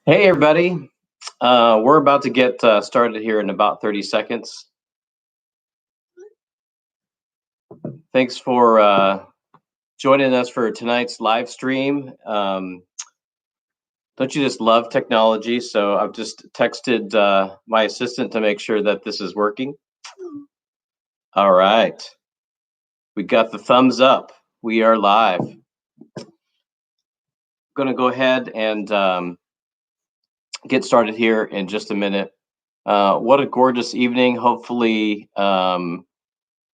Hey, everybody. We're about to get started here in about 30 seconds. Thanks for joining us for tonight's live stream. Don't you just love technology? So I've just texted my assistant to make sure that this is working. All right. We got the thumbs up. We are live. Going to go ahead and get started here in just a minute. What a gorgeous evening. Hopefully, well,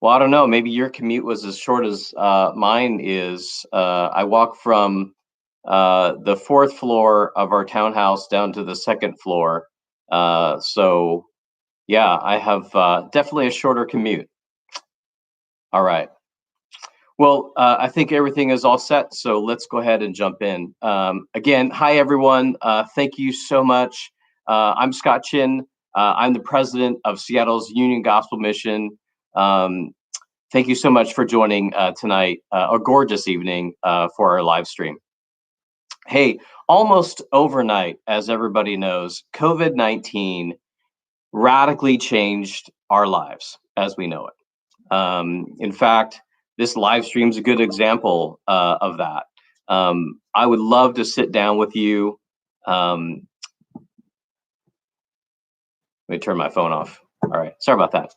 I don't know. Maybe your commute was as short as mine is. I walk from the fourth floor of our townhouse down to the second floor. So, yeah, I have definitely a shorter commute. All right. Well, I think everything is all set. So let's go ahead and jump in. Again, hi, everyone. Thank you so much. I'm Scott Chin. I'm the president of Seattle's Union Gospel Mission. Thank you so much for joining tonight, a gorgeous evening for our live stream. Hey, almost overnight, as everybody knows, COVID-19 radically changed our lives as we know it. In fact, this live stream is a good example of that. I would love to sit down with you. Let me turn my phone off. All right, sorry about that.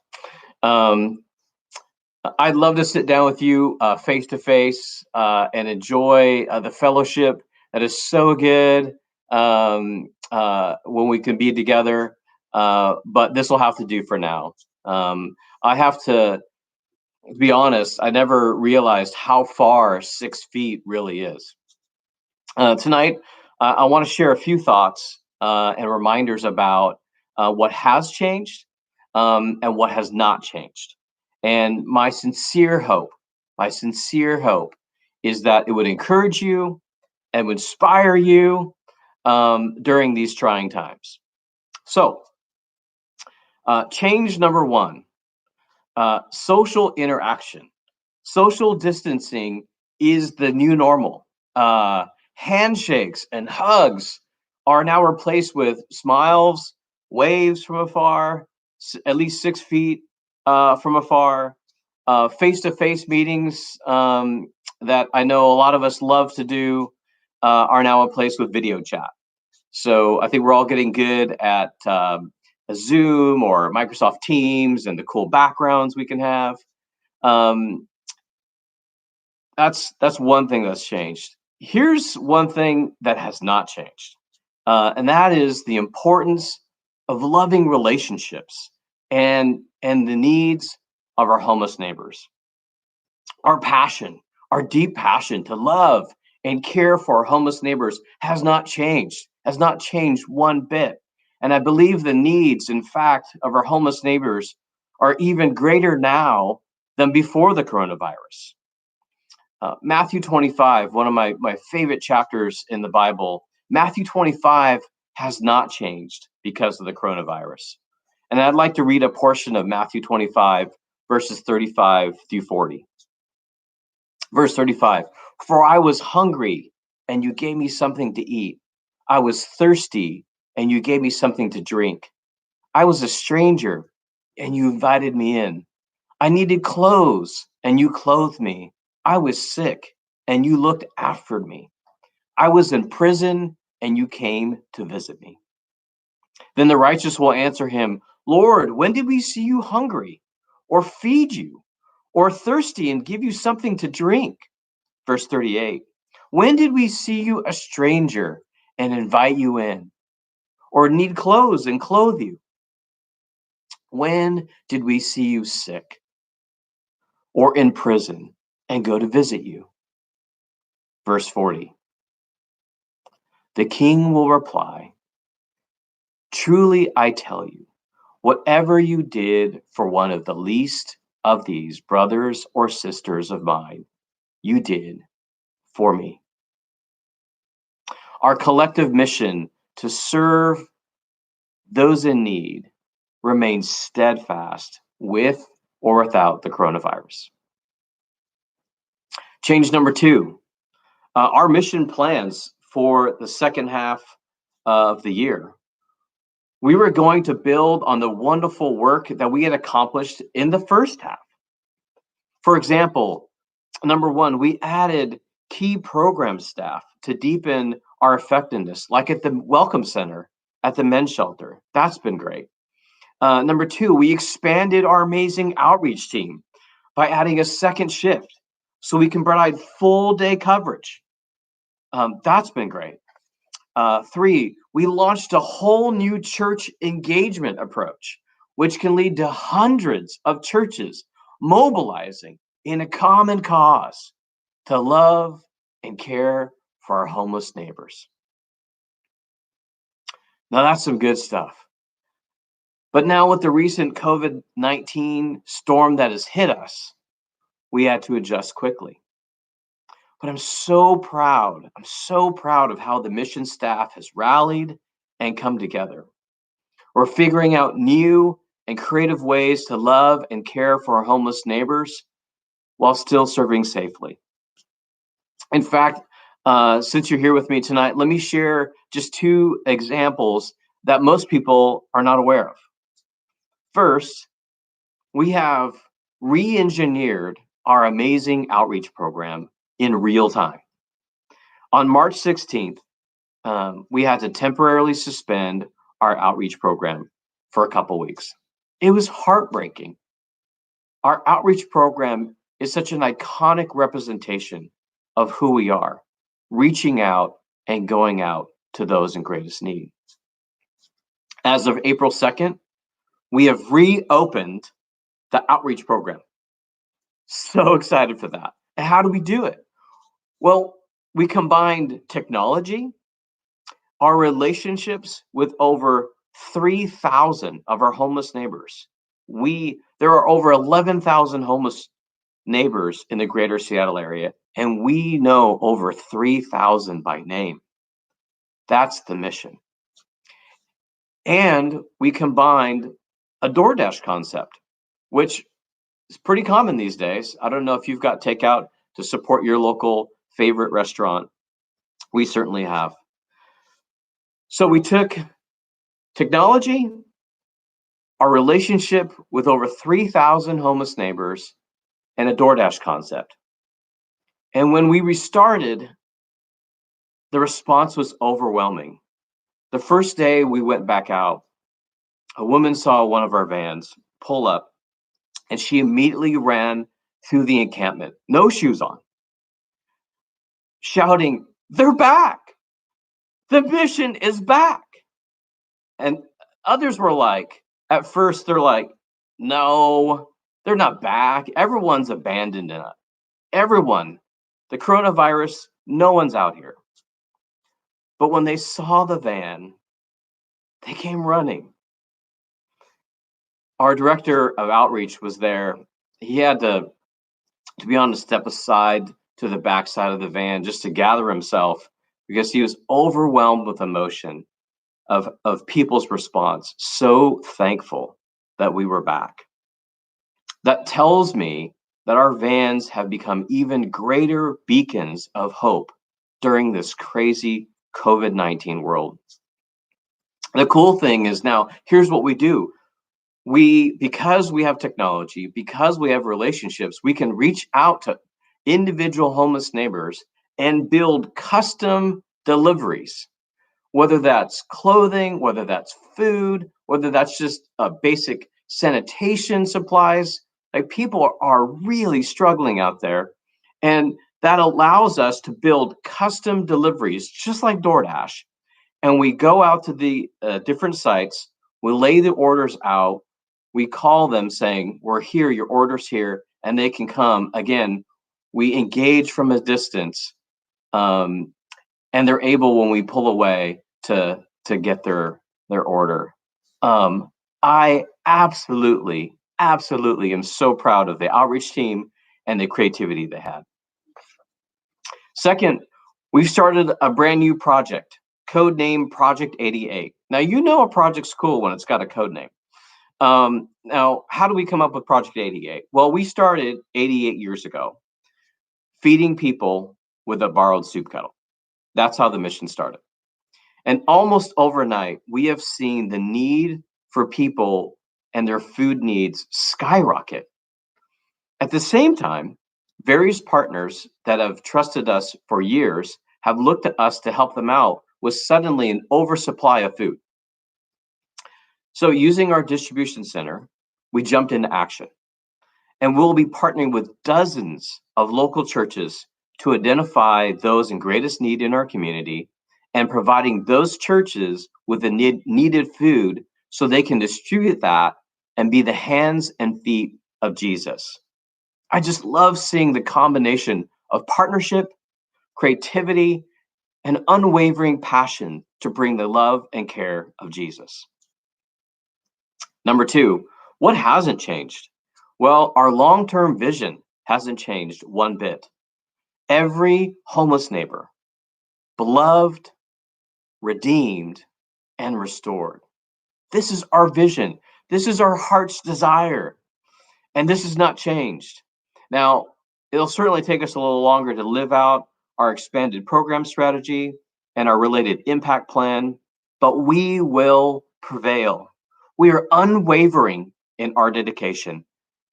I'd love to sit down with you face to face and enjoy the fellowship that is so good when we can be together. But this will have to do for now. I have to be honest, I never realized how far 6 feet really is. Tonight, I want to share a few thoughts and reminders about what has changed and what has not changed. And my sincere hope is that it would encourage you and would inspire you during these trying times. So, change number one, social interaction. Social distancing is the new normal. Handshakes and hugs are now replaced with smiles, waves from afar, at least 6 feet from afar, face-to-face meetings that I know a lot of us love to do are now replaced with video chat. So I think we're all getting good at Zoom or Microsoft Teams and the cool backgrounds we can have. That's one thing that's changed. Here's one thing that has not changed, and that is the importance of loving relationships and the needs of our homeless neighbors. Our passion, our deep passion to love and care for our homeless neighbors has not changed one bit. And I believe the needs, in fact, of our homeless neighbors are even greater now than before the coronavirus. Matthew 25, one of my favorite chapters in the Bible, Matthew 25 has not changed because of the coronavirus. And I'd like to read a portion of Matthew 25, verses 35 through 40. Verse 35, for I was hungry and you gave me something to eat. I was thirsty and you gave me something to drink. I was a stranger and you invited me in. I needed clothes and you clothed me. I was sick and you looked after me. I was in prison and you came to visit me. Then the righteous will answer him, Lord, when did we see you hungry or feed you or thirsty and give you something to drink? Verse 38, when did we see you a stranger and invite you in or need clothes and clothe you? When did we see you sick or in prison and go to visit you? Verse 40, the king will reply, truly I tell you, whatever you did for one of the least of these brothers or sisters of mine, you did for me. Our collective mission to serve those in need remains steadfast with or without the coronavirus. Change number two, our mission plans for the second half of the year, we were going to build on the wonderful work that we had accomplished in the first half. For example, number one, we added key program staff to deepen our effectiveness, like at the Welcome Center at the men's shelter. That's been great. Number two, we expanded our amazing outreach team by adding a second shift so we can provide full day coverage. That's been great. Three, we launched a whole new church engagement approach, which can lead to hundreds of churches mobilizing in a common cause to love and care for our homeless neighbors. Now, that's some good stuff. But now, with the recent COVID-19 storm that has hit us, we had to adjust quickly. But I'm so proud. I'm so proud of how the mission staff has rallied and come together. We're figuring out new and creative ways to love and care for our homeless neighbors while still serving safely. In fact, since you're here with me tonight, let me share just two examples that most people are not aware of. First, we have re-engineered our amazing outreach program in real time. On March 16th, we had to temporarily suspend our outreach program for a couple weeks. It was heartbreaking. Our outreach program is such an iconic representation of who we are, reaching out and going out to those in greatest need. As of April 2nd, we have reopened the outreach program. So excited for that. And how do we do it? Well, we combined technology, our relationships with over 3,000 of our homeless neighbors. There are over 11,000 homeless neighbors in the greater Seattle area, and we know over 3,000 by name. That's the mission. And we combined a DoorDash concept, which is pretty common these days. I don't know if you've got takeout to support your local favorite restaurant. We certainly have. So we took technology, our relationship with over 3,000 homeless neighbors, and a DoorDash concept. And when we restarted, the response was overwhelming. The first day we went back out, a woman saw one of our vans pull up, and she immediately ran through the encampment, no shoes on, shouting, "They're back! The mission is back!" And others were like, at first, they're like, "No, they're not back. Everyone's abandoned it. Everyone, the coronavirus, no one's out here." But when they saw the van, they came running. Our director of outreach was there. He had to be honest, step aside to the backside of the van just to gather himself because he was overwhelmed with emotion of people's response. So thankful that we were back. That tells me that our vans have become even greater beacons of hope during this crazy COVID-19 world. The cool thing is now, here's what we do. Because we have technology, because we have relationships, we can reach out to individual homeless neighbors and build custom deliveries, whether that's clothing, whether that's food, whether that's just basic sanitation supplies. Like, people are really struggling out there. And that allows us to build custom deliveries, just like DoorDash. And we go out to the different sites, we lay the orders out, we call them saying, "We're here, your order's here," and they can come. Again, we engage from a distance, and they're able, when we pull away, to get their order. I absolutely am so proud of the outreach team and the creativity they had. Second, we've started a brand new project, code name Project 88. Now, you know a project's cool when it's got a code name. Now, how do we come up with Project 88? Well, we started 88 years ago, feeding people with a borrowed soup kettle. That's how the mission started. And almost overnight, we have seen the need for people and their food needs skyrocket. At the same time, various partners that have trusted us for years have looked at us to help them out with suddenly an oversupply of food. So, using our distribution center, we jumped into action, and we'll be partnering with dozens of local churches to identify those in greatest need in our community and providing those churches with the needed food so they can distribute that and be the hands and feet of Jesus. I just love seeing the combination of partnership, creativity, and unwavering passion to bring the love and care of Jesus. Number two, what hasn't changed? Well, our long term vision hasn't changed one bit. Every homeless neighbor, beloved, redeemed, and restored. This is our vision. This is our heart's desire. And this has not changed. Now, it'll certainly take us a little longer to live out our expanded program strategy and our related impact plan, but we will prevail. We are unwavering in our dedication,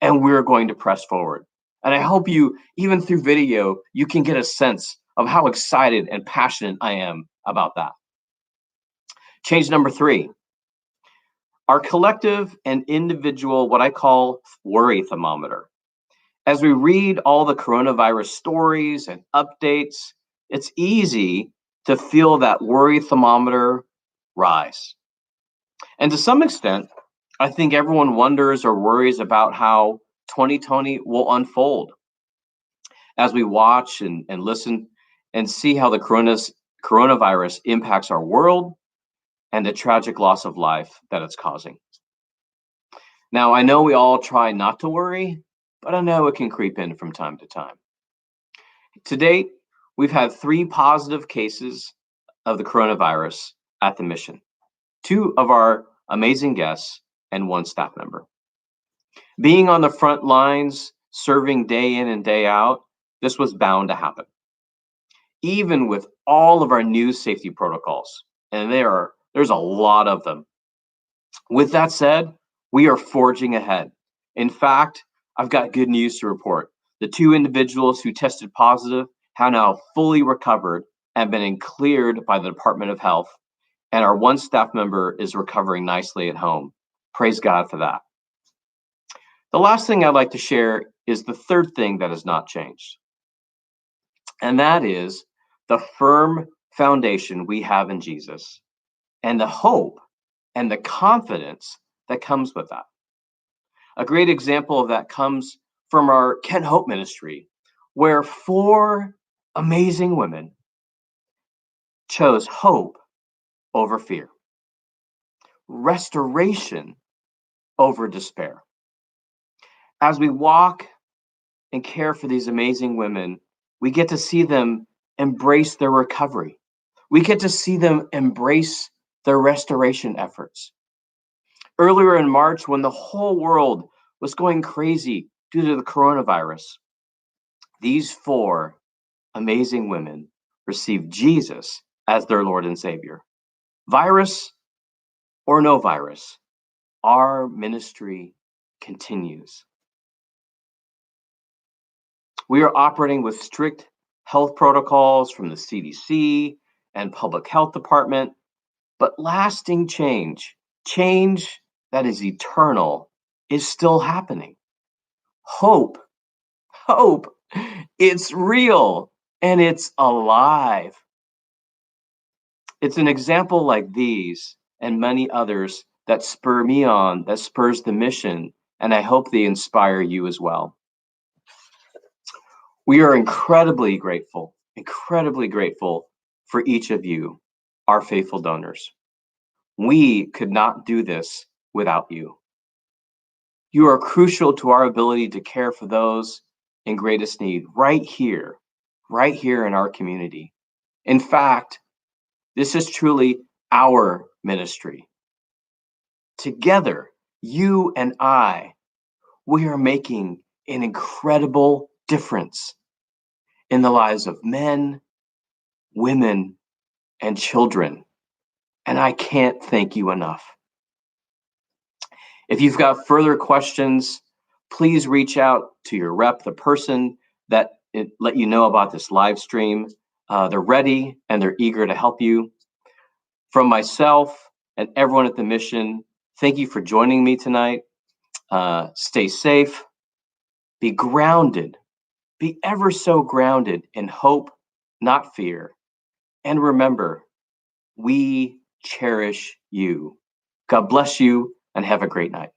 and we're going to press forward. And I hope you, even through video, you can get a sense of how excited and passionate I am about that. Change number three, our collective and individual, what I call worry thermometer. As we read all the coronavirus stories and updates, it's easy to feel that worry thermometer rise. And to some extent, I think everyone wonders or worries about how 2020 will unfold as we watch and listen and see how the coronavirus impacts our world and the tragic loss of life that it's causing. Now, I know we all try not to worry, but I know it can creep in from time to time. To date, we've had 3 positive cases of the coronavirus at the mission, 2 of our amazing guests and 1 staff member. Being on the front lines, serving day in and day out, this was bound to happen. Even with all of our new safety protocols, and there's a lot of them. With that said, we are forging ahead. In fact, I've got good news to report. The 2 individuals who tested positive have now fully recovered and been cleared by the Department of Health, and our 1 staff member is recovering nicely at home. Praise God for that. The last thing I'd like to share is the third thing that has not changed, and that is the firm foundation we have in Jesus and the hope and the confidence that comes with that. A great example of that comes from our Kent Hope ministry, where 4 amazing women chose hope over fear, restoration over despair. As we walk and care for these amazing women, we get to see them embrace their recovery. We get to see them embrace their restoration efforts. Earlier in March, when the whole world was going crazy due to the coronavirus, these 4 amazing women received Jesus as their Lord and Savior. Virus or no virus, our ministry continues. We are operating with strict health protocols from the CDC and Public Health Department, but lasting change that is eternal, is still happening. Hope, it's real and it's alive. It's an example like these and many others that spur me on, that spurs the mission, and I hope they inspire you as well. We are incredibly grateful for each of you, our faithful donors. We could not do this without you. You are crucial to our ability to care for those in greatest need right here in our community. In fact, this is truly our ministry. Together, you and I, we are making an incredible difference in the lives of men, women, and children And I can't thank you enough. If you've got further questions, please reach out to your rep, the person that let you know about this live stream. They're ready and they're eager to help you. From myself and everyone at the mission, thank you for joining me tonight. Stay safe, be grounded, be ever so grounded in hope, not fear. And remember, we cherish you. God bless you and have a great night.